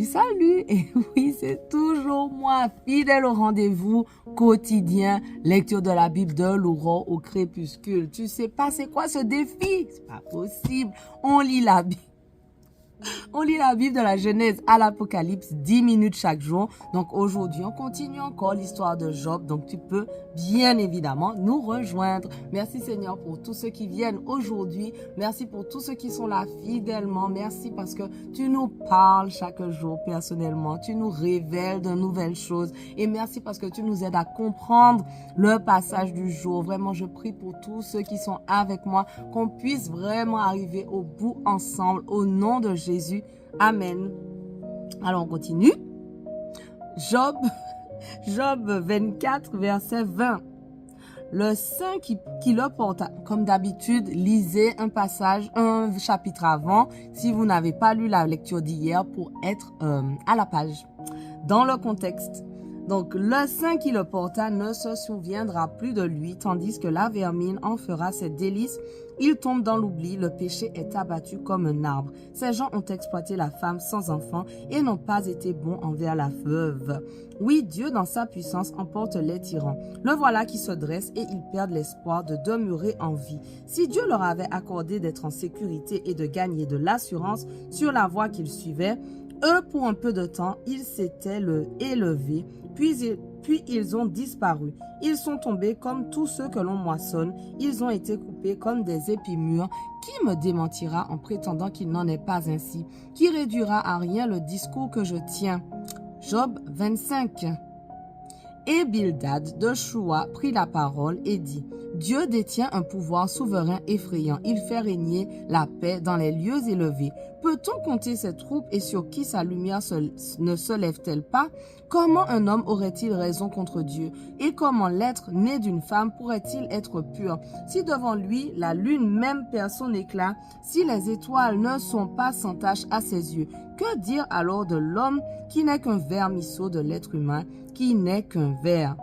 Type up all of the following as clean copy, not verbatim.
Salut, salut! Et oui, c'est toujours moi, fidèle au rendez-vous quotidien, lecture de la Bible de l'aurore au crépuscule. Tu sais pas c'est quoi ce défi? C'est pas possible. On lit la Bible. On lit la Bible de la Genèse à l'Apocalypse, 10 minutes chaque jour. Donc aujourd'hui, on continue encore l'histoire de Job. Donc tu peux bien évidemment nous rejoindre. Merci Seigneur pour tous ceux qui viennent aujourd'hui. Merci pour tous ceux qui sont là fidèlement. Merci parce que tu nous parles chaque jour personnellement. Tu nous révèles de nouvelles choses. Et merci parce que tu nous aides à comprendre le passage du jour. Vraiment, je prie pour tous ceux qui sont avec moi, qu'on puisse vraiment arriver au bout ensemble au nom de Jésus. Amen. Alors, on continue. Job 24, verset 20. Le saint qui le porta, comme d'habitude, lisez un chapitre avant, si vous n'avez pas lu la lecture d'hier, pour être à la page. Dans le contexte, donc le saint qui le porta ne se souviendra plus de lui, tandis que la vermine en fera ses délices. Il tombe dans l'oubli, le péché est abattu comme un arbre. Ces gens ont exploité la femme sans enfant et n'ont pas été bons envers la veuve. Oui, Dieu dans sa puissance emporte les tyrans. Le voilà qui se dresse et ils perdent l'espoir de demeurer en vie. Si Dieu leur avait accordé d'être en sécurité et de gagner de l'assurance sur la voie qu'ils suivaient, eux, pour un peu de temps, ils s'étaient élevés, puis ils ont disparu. Ils sont tombés comme tous ceux que l'on moissonne. Ils ont été coupés comme des épis mûrs. Qui me démentira en prétendant qu'il n'en est pas ainsi? Qui réduira à rien le discours que je tiens? Job 25. Et Bildad de Shua prit la parole et dit: Dieu détient un pouvoir souverain effrayant. Il fait régner la paix dans les lieux élevés. Peut-on compter ses troupes et sur qui sa lumière ne se lève-t-elle pas? Comment un homme aurait-il raison contre Dieu? Et comment l'être né d'une femme pourrait-il être pur? Si devant lui la lune même perd son éclat, si les étoiles ne sont pas sans tache à ses yeux, que dire alors de l'homme qui n'est qu'un vermisseau, de l'être humain qui n'est qu'un ver?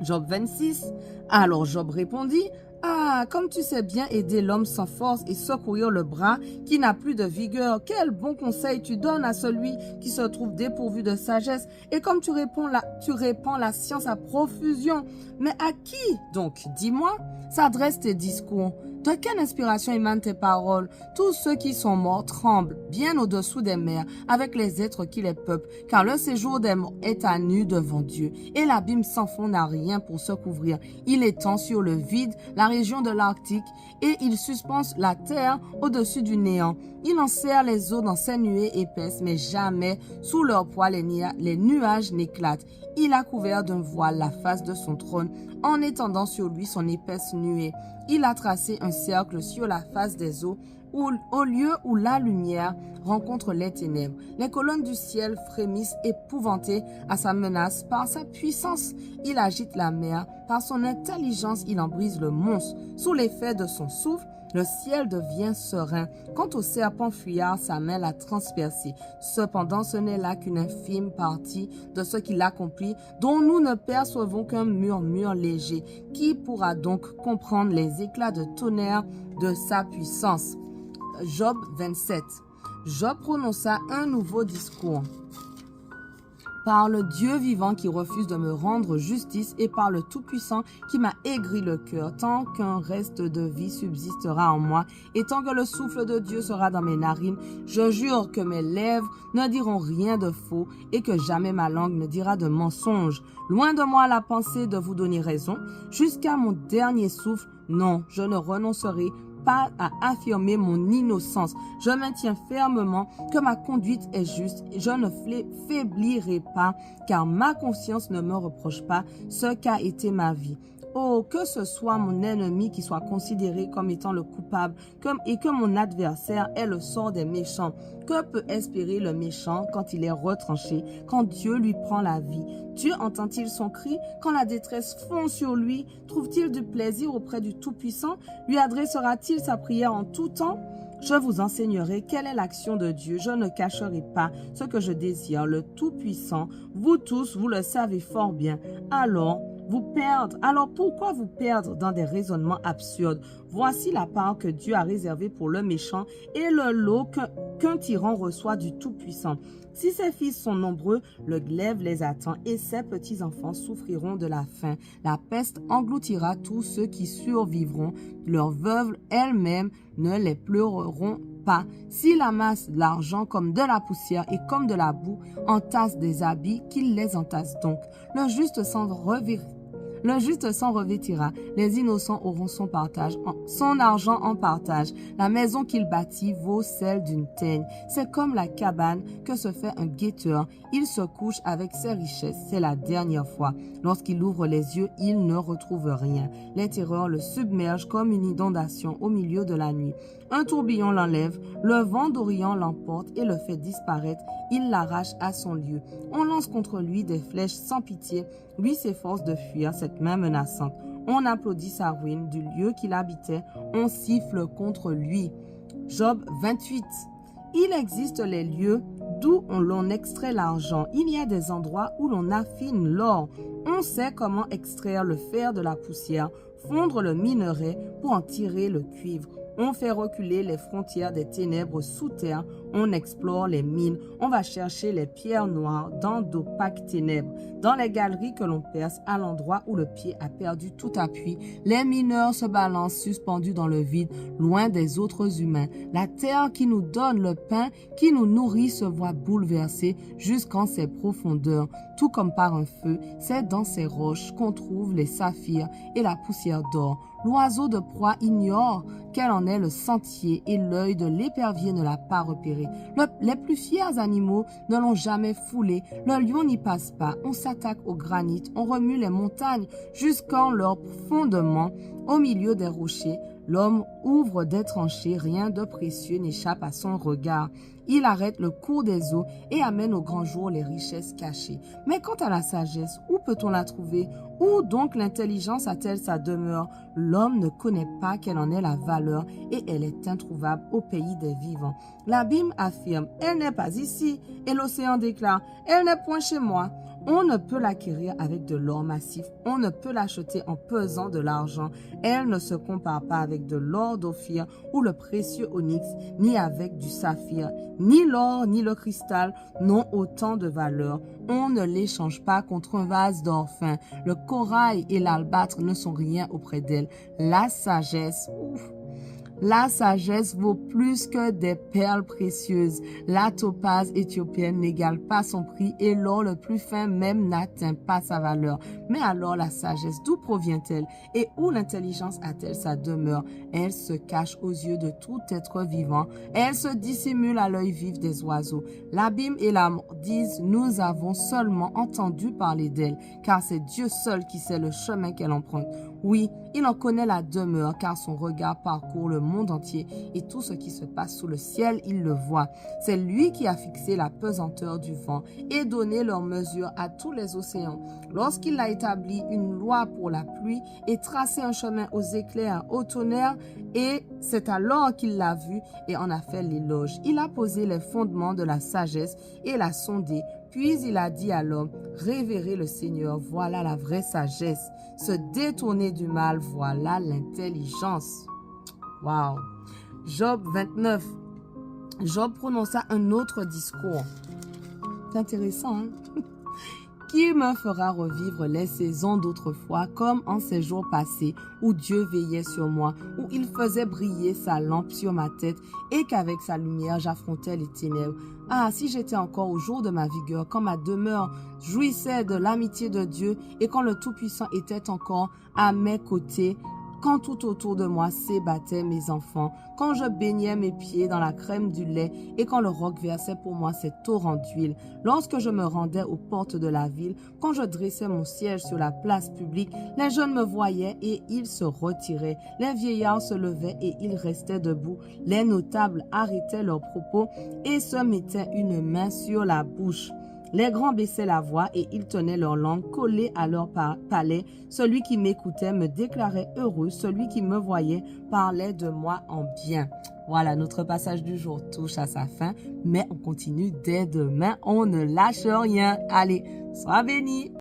Job 26. Alors Job répondit: Ah, comme tu sais bien aider l'homme sans force et secourir le bras qui n'a plus de vigueur, quel bon conseil tu donnes à celui qui se trouve dépourvu de sagesse, et comme tu répands la science à profusion. Mais à qui donc, dis-moi, s'adressent tes discours? De quelle inspiration émanent tes paroles? Tous ceux qui sont morts tremblent, bien au-dessous des mers, avec les êtres qui les peuplent, car le séjour des morts est à nu devant Dieu, et l'abîme sans fond n'a rien pour se couvrir. Il étend sur le vide la région de l'Arctique, et il suspend la terre au-dessus du néant. Il enserre les eaux dans ses nuées épaisses, mais jamais sous leur poids les nuages n'éclatent. Il a couvert d'un voile la face de son trône, en étendant sur lui son épaisse nuée. Il a tracé un cercle sur la face des eaux, au lieu où la lumière rencontre les ténèbres. Les colonnes du ciel frémissent épouvantées à sa menace. Par sa puissance, il agite la mer. Par son intelligence, il en brise le monstre. Sous l'effet de son souffle, le ciel devient serein. Quant au serpent fuyard, sa main l'a transpercé. Cependant, ce n'est là qu'une infime partie de ce qu'il accomplit, dont nous ne percevons qu'un murmure léger. Qui pourra donc comprendre les éclats de tonnerre de sa puissance? Job 27. Job prononça un nouveau discours. Par le Dieu vivant qui refuse de me rendre justice et par le Tout-Puissant qui m'a aigri le cœur, tant qu'un reste de vie subsistera en moi et tant que le souffle de Dieu sera dans mes narines, je jure que mes lèvres ne diront rien de faux et que jamais ma langue ne dira de mensonge. Loin de moi la pensée de vous donner raison, jusqu'à mon dernier souffle, non, je ne renoncerai pas à affirmer mon innocence. Je maintiens fermement que ma conduite est juste. Je ne faiblirai pas, car ma conscience ne me reproche pas ce qu'a été ma vie. Oh, que ce soit mon ennemi qui soit considéré comme étant le coupable et que mon adversaire ait le sort des méchants. Que peut espérer le méchant quand il est retranché, quand Dieu lui prend la vie? Dieu entend-il son cri quand la détresse fond sur lui? Trouve-t-il du plaisir auprès du Tout-Puissant? Lui adressera-t-il sa prière en tout temps? Je vous enseignerai quelle est l'action de Dieu. Je ne cacherai pas ce que je désire. Le Tout-Puissant, vous tous, vous le savez fort bien. Alors, vous perdre. Alors pourquoi vous perdre dans des raisonnements absurdes? Voici la part que Dieu a réservée pour le méchant et le lot qu'un tyran reçoit du Tout-Puissant. Si ses fils sont nombreux, le glaive les attend et ses petits-enfants souffriront de la faim. La peste engloutira tous ceux qui survivront. Leurs veuves elles-mêmes ne les pleureront pas. S'il amasse l'argent comme de la poussière et comme de la boue, entasse des habits, qu'il les entasse donc. Le juste s'en revêtira, les innocents auront son partage, son argent en partage. La maison qu'il bâtit vaut celle d'une teigne. C'est comme la cabane que se fait un guetteur. Il se couche avec ses richesses, c'est la dernière fois. Lorsqu'il ouvre les yeux, il ne retrouve rien. Les terreurs le submergent comme une inondation au milieu de la nuit. Un tourbillon l'enlève, le vent d'Orient l'emporte et le fait disparaître. Il l'arrache à son lieu. On lance contre lui des flèches sans pitié. Lui s'efforce de fuir cette main menaçante. On applaudit sa ruine du lieu qu'il habitait. On siffle contre lui. Job 28. Il existe les lieux d'où l'on extrait l'argent. Il y a des endroits où l'on affine l'or. On sait comment extraire le fer de la poussière, fondre le minerai pour en tirer le cuivre. On fait reculer les frontières des ténèbres sous terre, on explore les mines, on va chercher les pierres noires dans d'opaques ténèbres, dans les galeries que l'on perce à l'endroit où le pied a perdu tout appui. Les mineurs se balancent suspendus dans le vide, loin des autres humains. La terre qui nous donne le pain, qui nous nourrit, se voit bouleversée jusqu'en ses profondeurs. Tout comme par un feu, c'est dans ces roches qu'on trouve les saphirs et la poussière d'or. L'oiseau de proie ignore quel en est le sentier et l'œil de l'épervier ne l'a pas repéré. Les plus fiers animaux ne l'ont jamais foulé. Le lion n'y passe pas. On s'attaque au granit, on remue les montagnes jusqu'en leur fondement. Au milieu des rochers, l'homme ouvre des tranchées, rien de précieux n'échappe à son regard. Il arrête le cours des eaux et amène au grand jour les richesses cachées. Mais quant à la sagesse, où peut-on la trouver? Où donc l'intelligence a-t-elle sa demeure? L'homme ne connaît pas quelle en est la valeur et elle est introuvable au pays des vivants. L'abîme affirme, elle n'est pas ici, et l'océan déclare, elle n'est point chez moi. On ne peut l'acquérir avec de l'or massif, on ne peut l'acheter en pesant de l'argent. Elle ne se compare pas avec de l'or d'Ophir ou le précieux onyx, ni avec du saphir. Ni l'or ni le cristal n'ont autant de valeur. On ne l'échange pas contre un vase d'or fin. Le corail et l'albâtre ne sont rien auprès d'elle. La sagesse, la sagesse vaut plus que des perles précieuses. La topaze éthiopienne n'égale pas son prix et l'or le plus fin même n'atteint pas sa valeur. Mais alors la sagesse, d'où provient-elle et où l'intelligence a-t-elle sa demeure? Elle se cache aux yeux de tout être vivant. Elle se dissimule à l'œil vif des oiseaux. L'abîme et la mort disent, nous avons seulement entendu parler d'elle, car c'est Dieu seul qui sait le chemin qu'elle emprunte. Oui, il en connaît la demeure, car son regard parcourt le monde entier et tout ce qui se passe sous le ciel, il le voit. C'est lui qui a fixé la pesanteur du vent et donné leur mesure à tous les océans. Lorsqu'il a établi une loi pour la pluie et tracé un chemin aux éclairs, au tonnerre, et c'est alors qu'il l'a vu et en a fait l'éloge. Il a posé les fondements de la sagesse et l'a sondé. Puis il a dit à l'homme, révérez le Seigneur, voilà la vraie sagesse. Se détourner du mal, voilà l'intelligence. Wow. Job 29. Job prononça un autre discours. C'est intéressant, hein? Qui me fera revivre les saisons d'autrefois comme en ces jours passés où Dieu veillait sur moi, où il faisait briller sa lampe sur ma tête et qu'avec sa lumière j'affrontais les ténèbres. Ah, si j'étais encore au jour de ma vigueur, quand ma demeure jouissait de l'amitié de Dieu et quand le Tout-Puissant était encore à mes côtés, quand tout autour de moi s'ébattaient mes enfants, quand je baignais mes pieds dans la crème du lait et quand le roc versait pour moi ses torrents d'huile, lorsque je me rendais aux portes de la ville, quand je dressais mon siège sur la place publique, les jeunes me voyaient et ils se retiraient, les vieillards se levaient et ils restaient debout, les notables arrêtaient leurs propos et se mettaient une main sur la bouche. Les grands baissaient la voix et ils tenaient leur langue collée à leur palais. Celui qui m'écoutait me déclarait heureux. Celui qui me voyait parlait de moi en bien. Voilà, notre passage du jour touche à sa fin, mais on continue dès demain. On ne lâche rien. Allez, sois bénis.